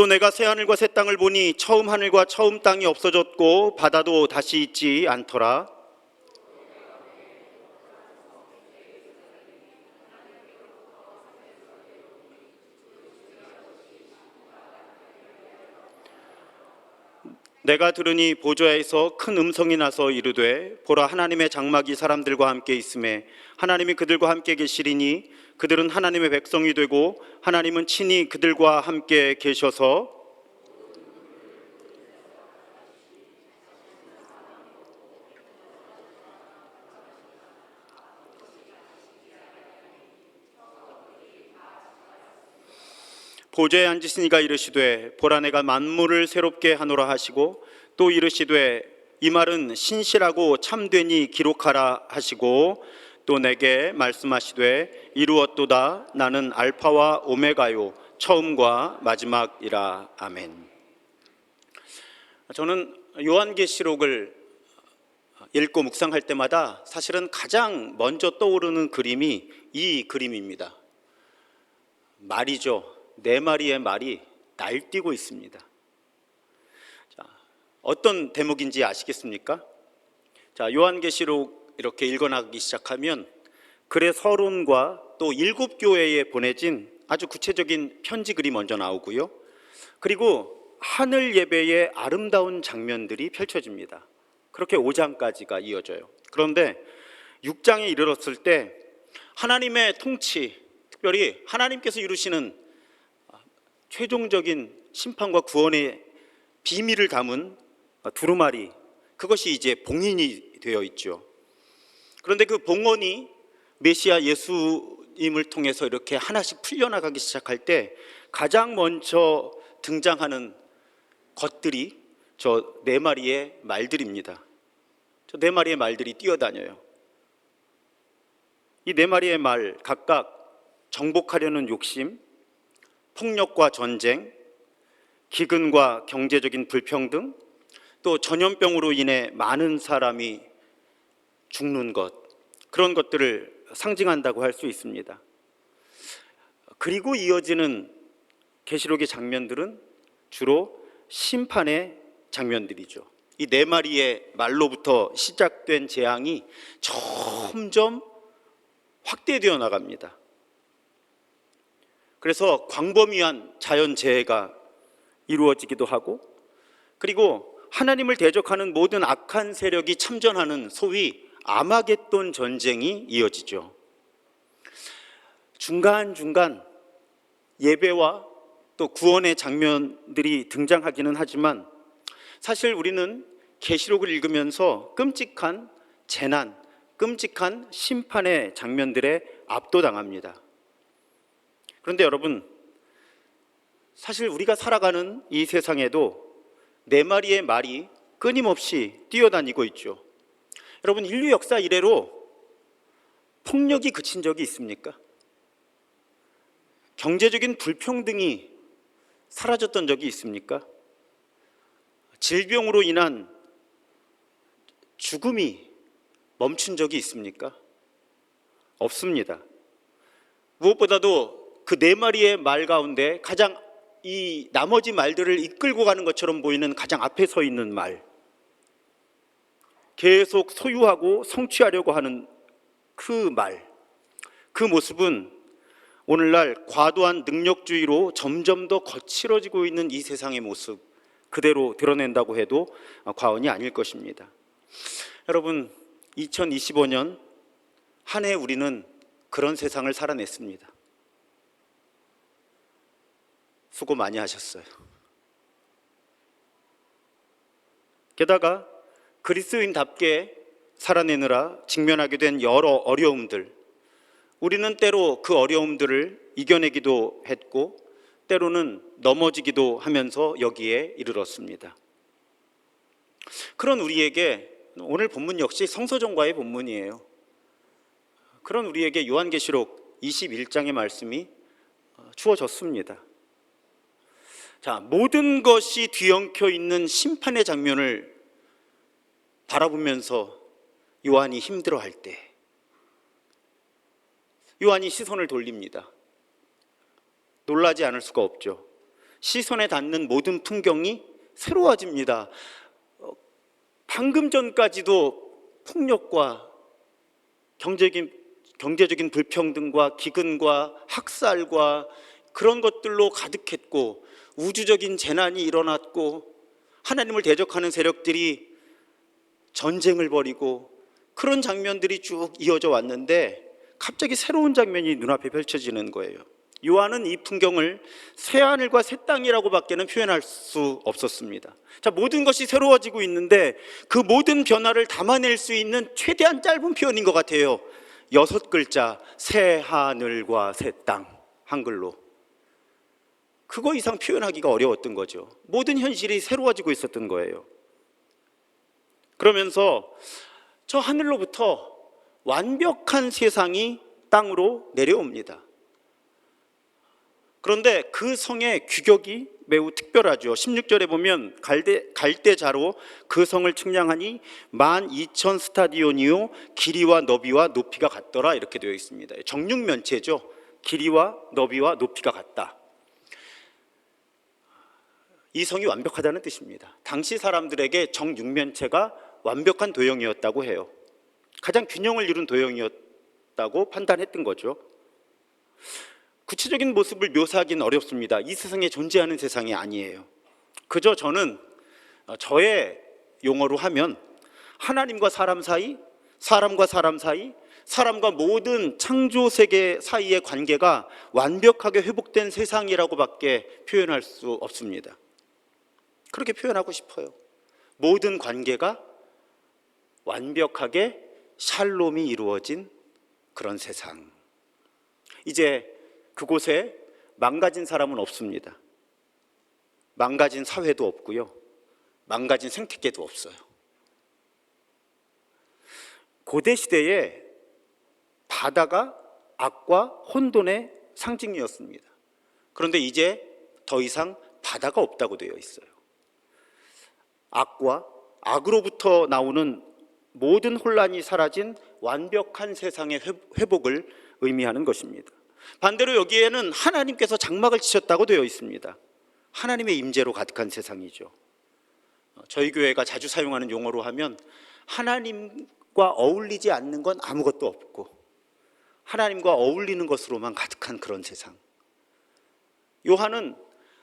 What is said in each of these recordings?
또 내가 새 하늘과 새 땅을 보니 처음 하늘과 처음 땅이 없어졌고 바다도 다시 있지 않더라. 내가 들으니 보좌에서 큰 음성이 나서 이르되 보라, 하나님의 장막이 사람들과 함께 있음에 하나님이 그들과 함께 계시리니 그들은 하나님의 백성이 되고 하나님은 친히 그들과 함께 계셔서 보좌에 앉으신 이가 이르시되 보라, 내가 만물을 새롭게 하노라 하시고 또 이르시되 이 말은 신실하고 참되니 기록하라 하시고 또 내게 말씀하시되 이루었도다. 나는 알파와 오메가요 처음과 마지막이라. 아멘. 저는 요한계시록을 읽고 묵상할 때마다 사실은 가장 먼저 떠오르는 그림이 이 그림입니다. 말이죠. 네 마리의 말이 날뛰고 있습니다. 자, 어떤 대목인지 아시겠습니까? 자, 요한계시록 이렇게 읽어나가기 시작하면 글의 서론과 또 7교회에 보내진 아주 구체적인 편지글이 먼저 나오고요. 그리고 하늘 예배의 아름다운 장면들이 펼쳐집니다. 그렇게 5장까지가 이어져요. 그런데 6장에 이르렀을 때 하나님의 통치, 특별히 하나님께서 이루시는 최종적인 심판과 구원의 비밀을 담은 두루마리, 그것이 이제 봉인이 되어 있죠. 그런데 그 봉헌이 메시아 예수님을 통해서 이렇게 하나씩 풀려나가기 시작할 때 가장 먼저 등장하는 것들이 저 네 마리의 말들입니다. 저 네 마리의 말들이 뛰어다녀요. 이 네 마리의 말 각각 정복하려는 욕심, 폭력과 전쟁, 기근과 경제적인 불평등, 또 전염병으로 인해 많은 사람이 죽는 것, 그런 것들을 상징한다고 할 수 있습니다. 그리고 이어지는 계시록의 장면들은 주로 심판의 장면들이죠. 이 네 마리의 말로부터 시작된 재앙이 점점 확대되어 나갑니다. 그래서 광범위한 자연재해가 이루어지기도 하고, 그리고 하나님을 대적하는 모든 악한 세력이 참전하는 소위 아마겟돈 전쟁이 이어지죠. 중간중간 예배와 또 구원의 장면들이 등장하기는 하지만 사실 우리는 계시록을 읽으면서 끔찍한 재난, 끔찍한 심판의 장면들에 압도당합니다. 그런데 여러분, 사실 우리가 살아가는 이 세상에도 네 마리의 말이 끊임없이 뛰어다니고 있죠. 여러분, 인류 역사 이래로 폭력이 그친 적이 있습니까? 경제적인 불평등이 사라졌던 적이 있습니까? 질병으로 인한 죽음이 멈춘 적이 있습니까? 없습니다. 무엇보다도 그 네 마리의 말 가운데 가장 이 나머지 말들을 이끌고 가는 것처럼 보이는 가장 앞에 서 있는 말, 계속 소유하고 성취하려고 하는 그 말, 그 모습은 오늘날 과도한 능력주의로 점점 더 거칠어지고 있는 이 세상의 모습 그대로 드러낸다고 해도 과언이 아닐 것입니다. 여러분, 2025년 한 해 우리는 그런 세상을 살아냈습니다. 수고 많이 하셨어요. 게다가 그리스도인답게 살아내느라 직면하게 된 여러 어려움들, 우리는 때로 그 어려움들을 이겨내기도 했고 때로는 넘어지기도 하면서 여기에 이르렀습니다. 그런 우리에게 오늘 본문 역시 성서정과의 본문이에요. 그런 우리에게 요한계시록 21장의 말씀이 주어졌습니다. 자, 모든 것이 뒤엉켜 있는 심판의 장면을 바라보면서 요한이 힘들어할 때 요한이 시선을 돌립니다. 놀라지 않을 수가 없죠. 시선에 닿는 모든 풍경이 새로워집니다. 방금 전까지도 폭력과 경제적인 불평등과 기근과 학살과 그런 것들로 가득했고, 우주적인 재난이 일어났고, 하나님을 대적하는 세력들이 전쟁을 벌이고, 그런 장면들이 쭉 이어져 왔는데 갑자기 새로운 장면이 눈앞에 펼쳐지는 거예요. 요한은 이 풍경을 새하늘과 새 땅이라고 밖에는 표현할 수 없었습니다. 자, 모든 것이 새로워지고 있는데 그 모든 변화를 담아낼 수 있는 최대한 짧은 표현인 것 같아요. 6글자, 새하늘과 새 땅, 한글로. 그거 이상 표현하기가 어려웠던 거죠. 모든 현실이 새로워지고 있었던 거예요. 그러면서 저 하늘로부터 완벽한 세상이 땅으로 내려옵니다. 그런데 그 성의 규격이 매우 특별하죠. 16절에 보면 갈대자로 그 성을 측량하니 12,000 스타디온이요 길이와 너비와 높이가 같더라, 이렇게 되어 있습니다. 정육면체죠. 길이와 너비와 높이가 같다. 이 성이 완벽하다는 뜻입니다. 당시 사람들에게 정육면체가 완벽한 도형이었다고 해요. 가장 균형을 이룬 도형이었다고 판단했던 거죠. 구체적인 모습을 묘사하기는 어렵습니다. 이 세상에 존재하는 세상이 아니에요. 그저 저는 저의 용어로 하면 하나님과 사람 사이, 사람과 사람 사이, 사람과 모든 창조 세계 사이의 관계가 완벽하게 회복된 세상이라고밖에 표현할 수 없습니다. 그렇게 표현하고 싶어요. 모든 관계가 완벽하게 샬롬이 이루어진 그런 세상. 이제 그곳에 망가진 사람은 없습니다. 망가진 사회도 없고요, 망가진 생태계도 없어요. 고대 시대에 바다가 악과 혼돈의 상징이었습니다. 그런데 이제 더 이상 바다가 없다고 되어 있어요. 악과 악으로부터 나오는 모든 혼란이 사라진 완벽한 세상의 회복을 의미하는 것입니다. 반대로 여기에는 하나님께서 장막을 치셨다고 되어 있습니다. 하나님의 임재로 가득한 세상이죠. 저희 교회가 자주 사용하는 용어로 하면 하나님과 어울리지 않는 건 아무것도 없고 하나님과 어울리는 것으로만 가득한 그런 세상. 요한은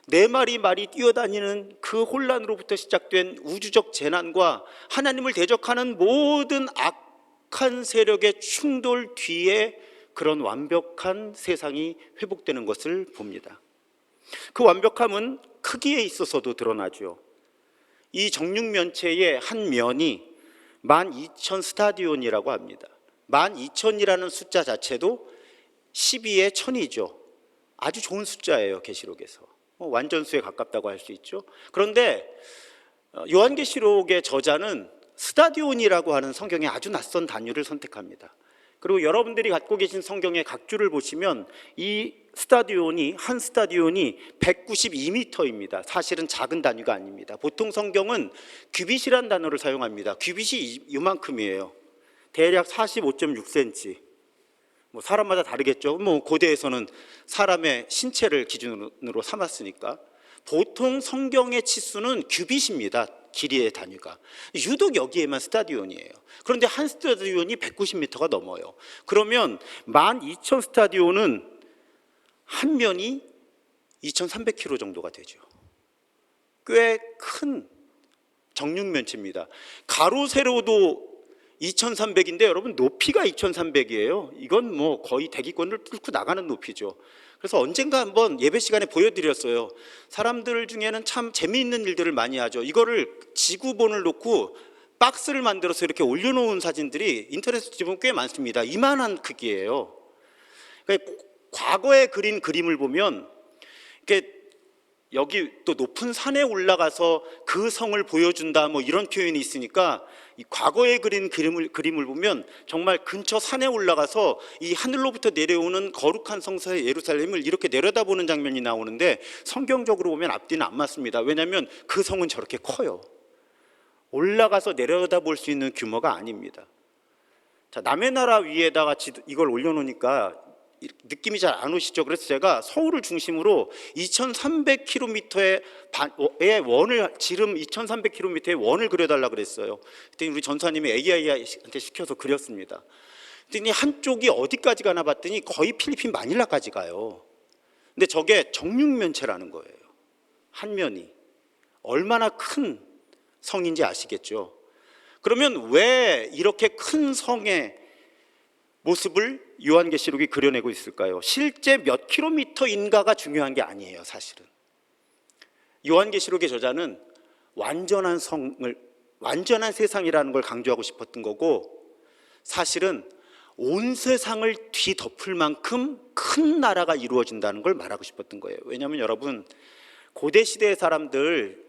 네 마리 말이 뛰어다니는 그 혼란으로부터 시작된 우주적 재난과 하나님을 대적하는 모든 악한 세력의 충돌 뒤에 그런 완벽한 세상이 회복되는 것을 봅니다. 그 완벽함은 크기에 있어서도 드러나죠. 이 정육면체의 한 면이 12,000 스타디온이라고 합니다. 12,000이라는 숫자 자체도 12의 1000이죠. 아주 좋은 숫자예요, 계시록에서. 완전수에 가깝다고 할 수 있죠. 그런데 요한계시록의 저자는 스타디온이라고 하는 성경의 아주 낯선 단위를 선택합니다. 그리고 여러분들이 갖고 계신 성경의 각 줄을 보시면 이 스타디온이, 한 스타디온이 192m입니다. 사실은 작은 단위가 아닙니다. 보통 성경은 규빗이라는 단어를 사용합니다. 규빗이 이만큼이에요. 대략 45.6cm. 사람마다 다르겠죠. 고대에서는 사람의 신체를 기준으로 삼았으니까. 보통 성경의 치수는 규빗입니다. 길이의 단위가. 유독 여기에만 스타디온이에요. 그런데 한 스타디온이 190m가 넘어요. 그러면 12,000 스타디온은 한 면이 2,300km 정도가 되죠. 꽤 큰 정육면체입니다. 가로 세로도 2,300인데 여러분 높이가 2,300이에요. 이건 거의 대기권을 뚫고 나가는 높이죠. 그래서 언젠가 한번 예배 시간에 보여드렸어요. 사람들 중에는 참 재미있는 일들을 많이 하죠. 이거를 지구본을 놓고 박스를 만들어서 이렇게 올려놓은 사진들이 인터넷에 지금 꽤 많습니다. 이만한 크기예요. 그러니까 과거에 그린 그림을 보면 이렇게 여기 또 높은 산에 올라가서 그 성을 보여준다 이런 표현이 있으니까 이 과거에 그린 그림을 보면 정말 근처 산에 올라가서 이 하늘로부터 내려오는 거룩한 성서 예루살렘을 이렇게 내려다보는 장면이 나오는데 성경적으로 보면 앞뒤는 안 맞습니다. 왜냐하면 그 성은 저렇게 커요. 올라가서 내려다볼 수 있는 규모가 아닙니다. 자, 남의 나라 위에다가 이걸 올려놓으니까 느낌이 잘 안 오시죠? 그래서 제가 서울을 중심으로 2300km의 원을, 지름 2300km의 원을 그려달라 그랬어요. 그랬더니 우리 전사님이 AI한테 시켜서 그렸습니다. 그랬더니 한쪽이 어디까지 가나 봤더니 거의 필리핀 마닐라까지 가요. 근데 저게 정육면체라는 거예요. 한 면이 얼마나 큰 성인지 아시겠죠? 그러면 왜 이렇게 큰 성의 모습을 요한계시록이 그려내고 있을까요? 실제 몇 킬로미터인가가 중요한 게 아니에요. 사실은 요한계시록의 저자는 완전한 성을, 완전한 세상이라는 걸 강조하고 싶었던 거고, 사실은 온 세상을 뒤덮을 만큼 큰 나라가 이루어진다는 걸 말하고 싶었던 거예요. 왜냐하면 여러분, 고대 시대의 사람들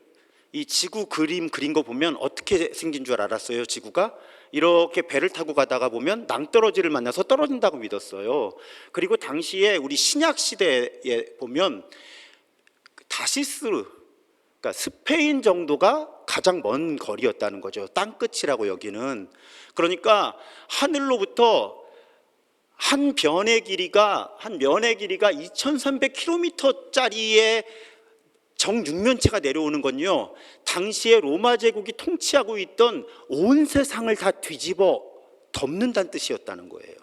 이 지구 그림 그린 거 보면 어떻게 생긴 줄 알았어요? 지구가 이렇게 배를 타고 가다가 보면 낭떠러지를 만나서 떨어진다고 믿었어요. 그리고 당시에 우리 신약 시대에 보면 다시스, 그러니까 스페인 정도가 가장 먼 거리였다는 거죠. 땅끝이라고 여기는. 그러니까 하늘로부터 한 면의 길이가 2300km짜리의 정육면체가 내려오는 건요, 당시에 로마 제국이 통치하고 있던 온 세상을 다 뒤집어 덮는다는 뜻이었다는 거예요.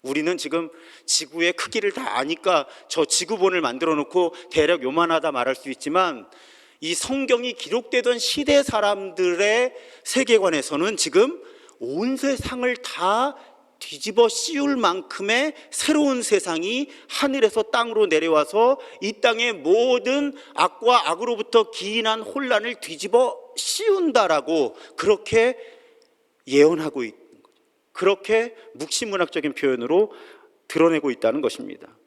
우리는 지금 지구의 크기를 다 아니까 저 지구본을 만들어 놓고 대략 요만하다 말할 수 있지만, 이 성경이 기록되던 시대 사람들의 세계관에서는 지금 온 세상을 다 뒤집어 씌울 만큼의 새로운 세상이 하늘에서 땅으로 내려와서 이 땅의 모든 악과 악으로부터 기인한 혼란을 뒤집어 씌운다라고 그렇게 예언하고 있는 거죠. 그렇게 묵시문학적인 표현으로 드러내고 있다는 것입니다.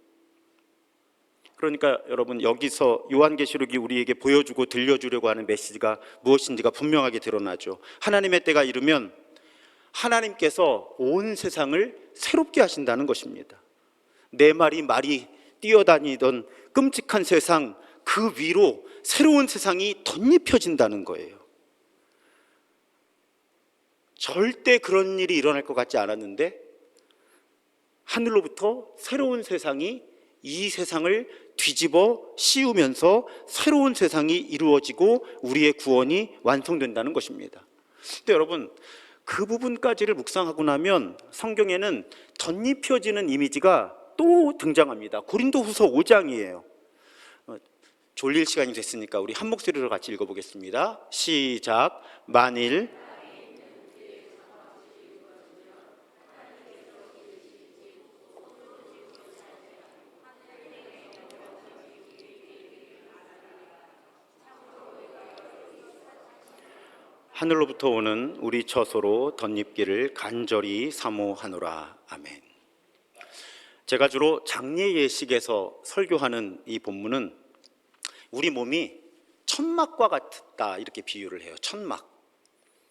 그러니까 여러분, 여기서 요한계시록이 우리에게 보여주고 들려주려고 하는 메시지가 무엇인지가 분명하게 드러나죠. 하나님의 때가 이르면 하나님께서 온 세상을 새롭게 하신다는 것입니다. 네 마리 말이 뛰어다니던 끔찍한 세상, 그 위로 새로운 세상이 덧입혀진다는 거예요. 절대 그런 일이 일어날 것 같지 않았는데 하늘로부터 새로운 세상이 이 세상을 뒤집어 씌우면서 새로운 세상이 이루어지고 우리의 구원이 완성된다는 것입니다. 근데 여러분, 그 부분까지를 묵상하고 나면 성경에는 덧입혀지는 이미지가 또 등장합니다. 고린도후서 5장이에요. 졸릴 시간이 됐으니까 우리 한 목소리로 같이 읽어보겠습니다. 시작. 만일 하늘로부터 오는 우리 처소로 덧입기를 간절히 사모하노라. 아멘. 제가 주로 장례 예식에서 설교하는 이 본문은 우리 몸이 천막과 같다 이렇게 비유를 해요. 천막.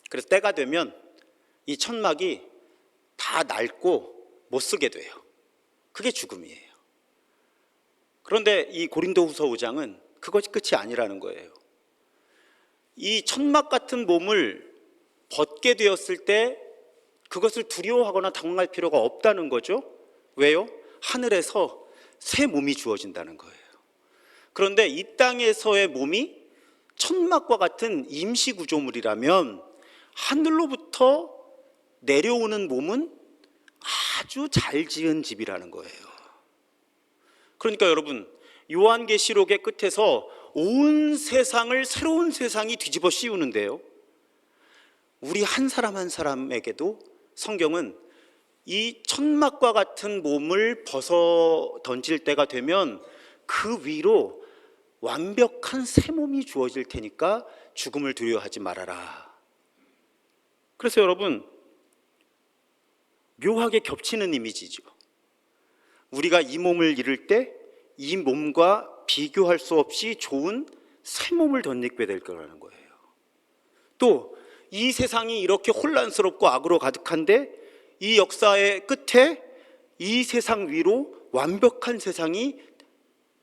그래서 때가 되면 이 천막이 다 낡고 못 쓰게 돼요. 그게 죽음이에요. 그런데 이 고린도후서 5장은 그것이 끝이 아니라는 거예요. 이 천막 같은 몸을 벗게 되었을 때 그것을 두려워하거나 당황할 필요가 없다는 거죠. 왜요? 하늘에서 새 몸이 주어진다는 거예요. 그런데 이 땅에서의 몸이 천막과 같은 임시 구조물이라면 하늘로부터 내려오는 몸은 아주 잘 지은 집이라는 거예요. 그러니까 여러분, 요한계시록의 끝에서 온 세상을 새로운 세상이 뒤집어 씌우는데요, 우리 한 사람 한 사람에게도 성경은 이 천막과 같은 몸을 벗어 던질 때가 되면 그 위로 완벽한 새 몸이 주어질 테니까 죽음을 두려워하지 말아라. 그래서 여러분, 묘하게 겹치는 이미지죠. 우리가 이 몸을 잃을 때 이 몸과 비교할 수 없이 좋은 새 몸을 덧입게 될 거라는 거예요. 또 이 세상이 이렇게 혼란스럽고 악으로 가득한데 이 역사의 끝에 이 세상 위로 완벽한 세상이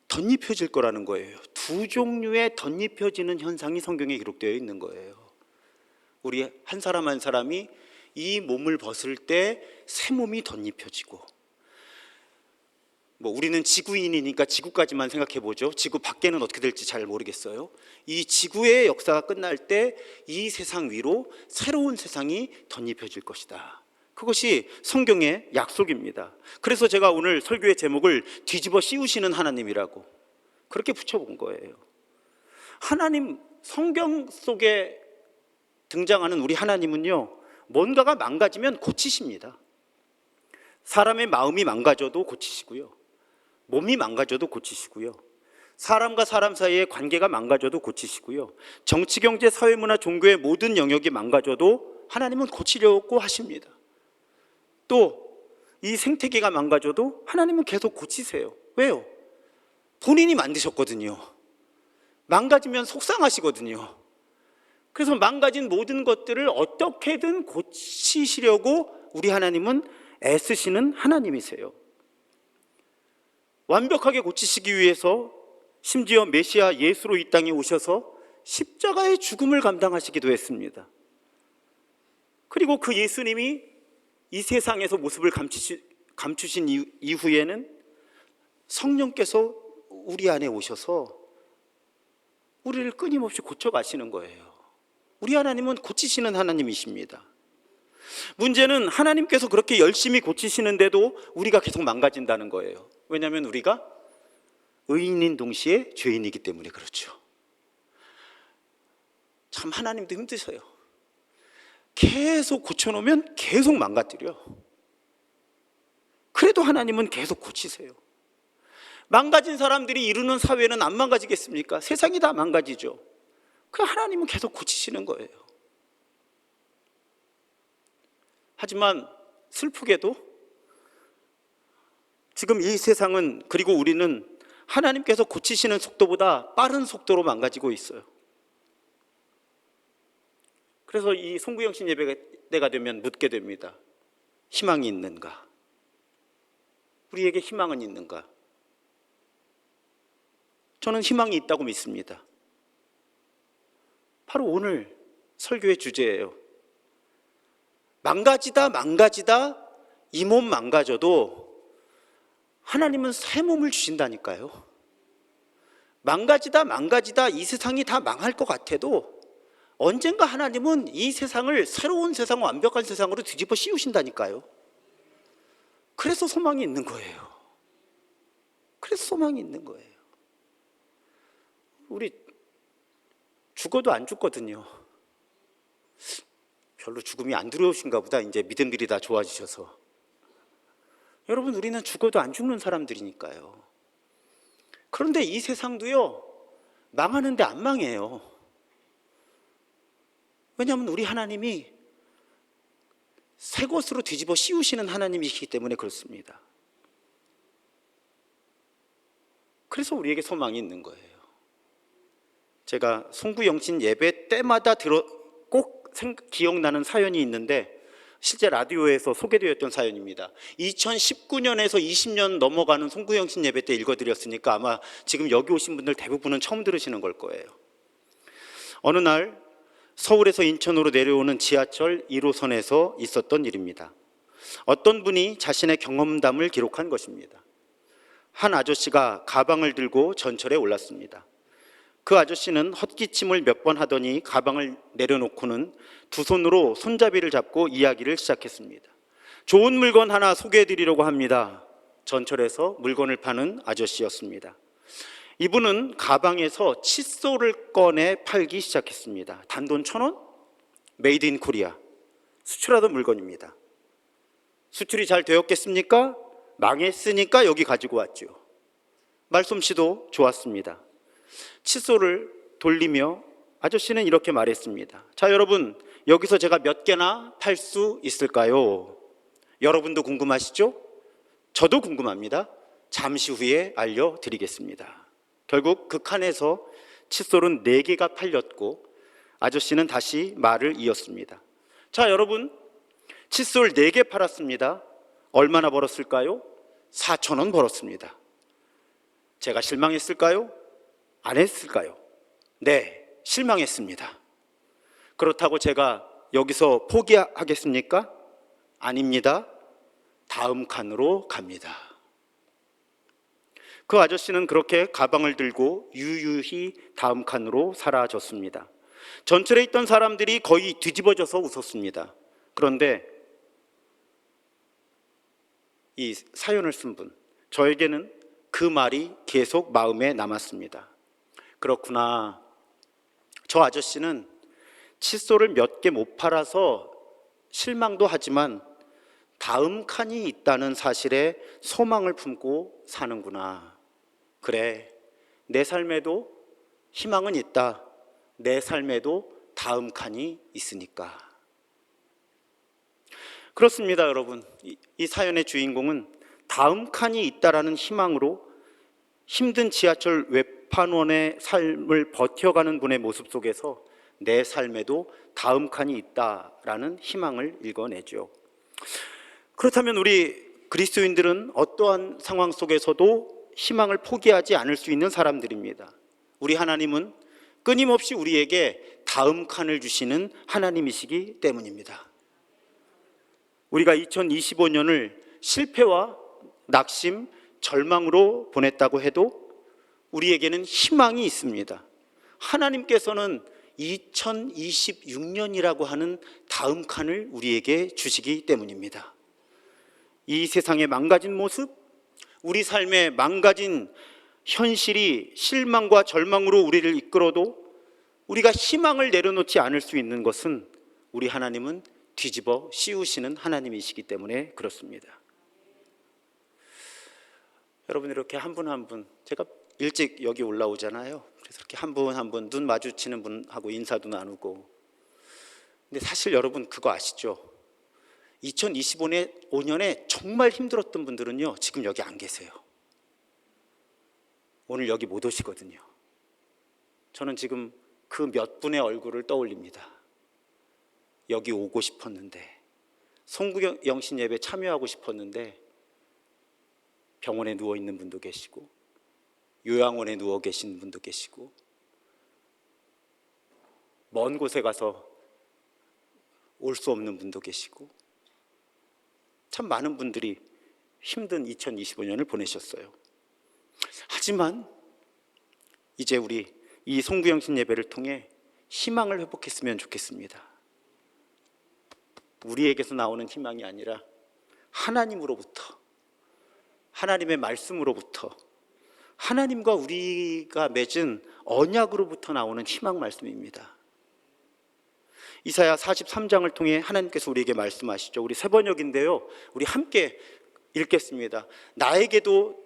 덧입혀질 거라는 거예요. 두 종류의 덧입혀지는 현상이 성경에 기록되어 있는 거예요. 우리 한 사람 한 사람이 이 몸을 벗을 때 새 몸이 덧입혀지고, 뭐 우리는 지구인이니까 지구까지만 생각해 보죠. 지구 밖에는 어떻게 될지 잘 모르겠어요. 이 지구의 역사가 끝날 때 이 세상 위로 새로운 세상이 덧입혀질 것이다. 그것이 성경의 약속입니다. 그래서 제가 오늘 설교의 제목을 뒤집어 씌우시는 하나님이라고 그렇게 붙여본 거예요. 하나님, 성경 속에 등장하는 우리 하나님은요, 뭔가가 망가지면 고치십니다. 사람의 마음이 망가져도 고치시고요, 몸이 망가져도 고치시고요, 사람과 사람 사이의 관계가 망가져도 고치시고요, 정치, 경제, 사회, 문화, 종교의 모든 영역이 망가져도 하나님은 고치려고 하십니다. 또 이 생태계가 망가져도 하나님은 계속 고치세요. 왜요? 본인이 만드셨거든요. 망가지면 속상하시거든요. 그래서 망가진 모든 것들을 어떻게든 고치시려고 우리 하나님은 애쓰시는 하나님이세요. 완벽하게 고치시기 위해서 심지어 메시아 예수로 이 땅에 오셔서 십자가의 죽음을 감당하시기도 했습니다. 그리고 그 예수님이 이 세상에서 모습을 감추신 이후에는 성령께서 우리 안에 오셔서 우리를 끊임없이 고쳐가시는 거예요. 우리 하나님은 고치시는 하나님이십니다. 문제는 하나님께서 그렇게 열심히 고치시는데도 우리가 계속 망가진다는 거예요. 왜냐하면 우리가 의인인 동시에 죄인이기 때문에 그렇죠. 참 하나님도 힘드셔요. 계속 고쳐놓으면 계속 망가뜨려. 그래도 하나님은 계속 고치세요. 망가진 사람들이 이루는 사회는 안 망가지겠습니까? 세상이 다 망가지죠. 그 하나님은 계속 고치시는 거예요. 하지만 슬프게도 지금 이 세상은, 그리고 우리는 하나님께서 고치시는 속도보다 빠른 속도로 망가지고 있어요. 그래서 이 송구영신 예배 때가 되면 묻게 됩니다. 희망이 있는가? 우리에게 희망은 있는가? 저는 희망이 있다고 믿습니다. 바로 오늘 설교의 주제예요. 망가지다 이 몸 망가져도 하나님은 새 몸을 주신다니까요. 망가지다 이 세상이 다 망할 것 같아도 언젠가 하나님은 이 세상을 새로운 세상, 완벽한 세상으로 뒤집어 씌우신다니까요. 그래서 소망이 있는 거예요. 그래서 소망이 있는 거예요. 우리 죽어도 안 죽거든요. 별로 죽음이 안 두려우신가 보다. 이제 믿음들이 다 좋아지셔서. 여러분, 우리는 죽어도 안 죽는 사람들이니까요. 그런데 이 세상도요, 망하는데 안 망해요. 왜냐하면 우리 하나님이 새 것으로 뒤집어 씌우시는 하나님이시기 때문에 그렇습니다. 그래서 우리에게 소망이 있는 거예요. 제가 송구영신 예배 때마다 꼭 기억나는 사연이 있는데, 실제 라디오에서 소개되었던 사연입니다. 2019년에서 20년 넘어가는 송구영신 예배 때 읽어드렸으니까 아마 지금 여기 오신 분들 대부분은 처음 들으시는 걸 거예요. 어느 날 서울에서 인천으로 내려오는 지하철 1호선에서 있었던 일입니다. 어떤 분이 자신의 경험담을 기록한 것입니다. 한 아저씨가 가방을 들고 전철에 올랐습니다. 그 아저씨는 헛기침을 몇 번 하더니 가방을 내려놓고는 두 손으로 손잡이를 잡고 이야기를 시작했습니다. 좋은 물건 하나 소개해드리려고 합니다. 전철에서 물건을 파는 아저씨였습니다. 이분은 가방에서 칫솔을 꺼내 팔기 시작했습니다. 단돈 1,000원? 메이드 인 코리아. 수출하던 물건입니다. 수출이 잘 되었겠습니까? 망했으니까 여기 가지고 왔죠. 말솜씨도 좋았습니다. 칫솔을 돌리며 아저씨는 이렇게 말했습니다. 자, 여러분, 여기서 제가 몇 개나 팔 수 있을까요? 여러분도 궁금하시죠? 저도 궁금합니다. 잠시 후에 알려드리겠습니다. 결국 그 칸에서 칫솔은 4개가 팔렸고 아저씨는 다시 말을 이었습니다. 자, 여러분, 칫솔 4개 팔았습니다. 얼마나 벌었을까요? 4,000원 벌었습니다. 제가 실망했을까요? 안 했을까요? 네, 실망했습니다. 그렇다고 제가 여기서 포기하겠습니까? 아닙니다. 다음 칸으로 갑니다. 그 아저씨는 그렇게 가방을 들고 유유히 다음 칸으로 사라졌습니다. 전철에 있던 사람들이 거의 뒤집어져서 웃었습니다. 그런데 이 사연을 쓴 분, 저에게는 그 말이 계속 마음에 남았습니다. 그렇구나. 저 아저씨는 칫솔을 몇 개 못 팔아서 실망도 하지만 다음 칸이 있다는 사실에 소망을 품고 사는구나. 그래, 내 삶에도 희망은 있다. 내 삶에도 다음 칸이 있으니까. 그렇습니다, 여러분. 이 사연의 주인공은 다음 칸이 있다라는 희망으로 힘든 지하철 외판원의 삶을 버텨가는 분의 모습 속에서 내 삶에도 다음 칸이 있다라는 희망을 읽어내죠. 그렇다면 우리 그리스도인들은 어떠한 상황 속에서도 희망을 포기하지 않을 수 있는 사람들입니다. 우리 하나님은 끊임없이 우리에게 다음 칸을 주시는 하나님이시기 때문입니다. 우리가 2025년을 실패와 낙심, 절망으로 보냈다고 해도 우리에게는 희망이 있습니다. 하나님께서는 2026년이라고 하는 다음 칸을 우리에게 주시기 때문입니다. 이 세상의 망가진 모습, 우리 삶의 망가진 현실이 실망과 절망으로 우리를 이끌어도 우리가 희망을 내려놓지 않을 수 있는 것은 우리 하나님은 뒤집어 씌우시는 하나님이시기 때문에 그렇습니다. 여러분, 이렇게 한 분 한 분, 제가 일찍 여기 올라오잖아요. 그래서 이렇게 한 분 한 분 눈 마주치는 분하고 인사도 나누고. 근데 사실 여러분 그거 아시죠? 2025년에 정말 힘들었던 분들은요, 지금 여기 안 계세요. 오늘 여기 못 오시거든요. 저는 지금 그 몇 분의 얼굴을 떠올립니다. 여기 오고 싶었는데, 송구영신 예배 참여하고 싶었는데 병원에 누워 있는 분도 계시고, 요양원에 누워 계신 분도 계시고, 먼 곳에 가서 올 수 없는 분도 계시고, 참 많은 분들이 힘든 2025년을 보내셨어요. 하지만 이제 우리 이 송구영신 예배를 통해 희망을 회복했으면 좋겠습니다. 우리에게서 나오는 희망이 아니라 하나님으로부터, 하나님의 말씀으로부터, 하나님과 우리가 맺은 언약으로부터 나오는 희망 말씀입니다. 이사야 43장을 통해 하나님께서 우리에게 말씀하시죠. 우리 세 번역인데요, 우리 함께 읽겠습니다. 나에게도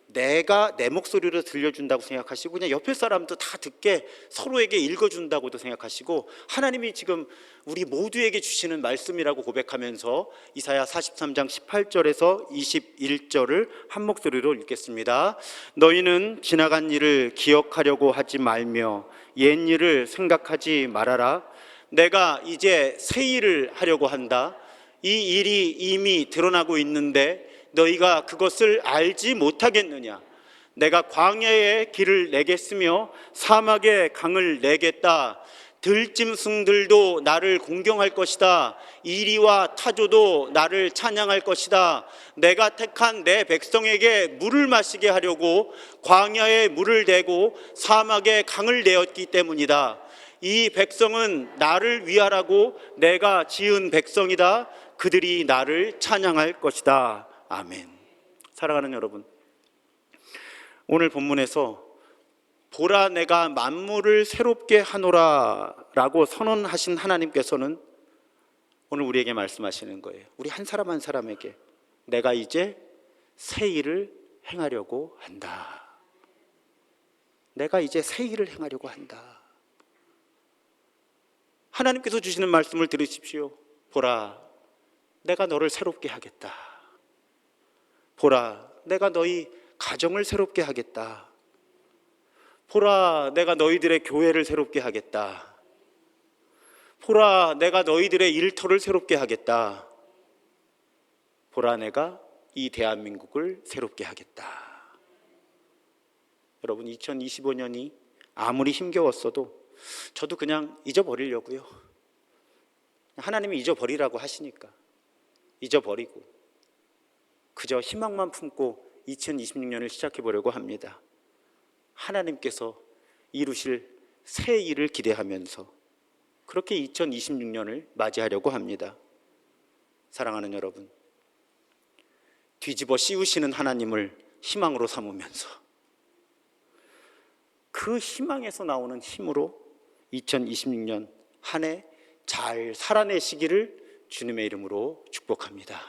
내가 내 목소리로 들려준다고 생각하시고, 그냥 옆에 사람도 다 듣게 서로에게 읽어준다고도 생각하시고, 하나님이 지금 우리 모두에게 주시는 말씀이라고 고백하면서 이사야 43장 18절에서 21절을 한 목소리로 읽겠습니다. 너희는 지나간 일을 기억하려고 하지 말며 옛 일을 생각하지 말아라. 내가 이제 새 일을 하려고 한다. 이 일이 이미 드러나고 있는데 너희가 그것을 알지 못하겠느냐? 내가 광야에 길을 내겠으며 사막에 강을 내겠다. 들짐승들도 나를 공경할 것이다. 이리와 타조도 나를 찬양할 것이다. 내가 택한 내 백성에게 물을 마시게 하려고 광야에 물을 대고 사막에 강을 내었기 때문이다. 이 백성은 나를 위하라고 내가 지은 백성이다. 그들이 나를 찬양할 것이다. 아멘. 사랑하는 여러분, 오늘 본문에서 보라 내가 만물을 새롭게 하노라 라고 선언하신 하나님께서는 오늘 우리에게 말씀하시는 거예요. 우리 한 사람 한 사람에게 내가 이제 새 일을 행하려고 한다. 내가 이제 새 일을 행하려고 한다. 하나님께서 주시는 말씀을 들으십시오. 보라, 내가 너를 새롭게 하겠다. 보라, 내가 너희 가정을 새롭게 하겠다. 보라, 내가 너희들의 교회를 새롭게 하겠다. 보라, 내가 너희들의 일터를 새롭게 하겠다. 보라, 내가 이 대한민국을 새롭게 하겠다. 여러분, 2025년이 아무리 힘겨웠어도 저도 그냥 잊어버리려고요. 하나님이 잊어버리라고 하시니까 잊어버리고 그저 희망만 품고 2026년을 시작해 보려고 합니다. 하나님께서 이루실 새 일을 기대하면서 그렇게 2026년을 맞이하려고 합니다. 사랑하는 여러분, 뒤집어 씌우시는 하나님을 희망으로 삼으면서 그 희망에서 나오는 힘으로 2026년 한 해 잘 살아내시기를 주님의 이름으로 축복합니다.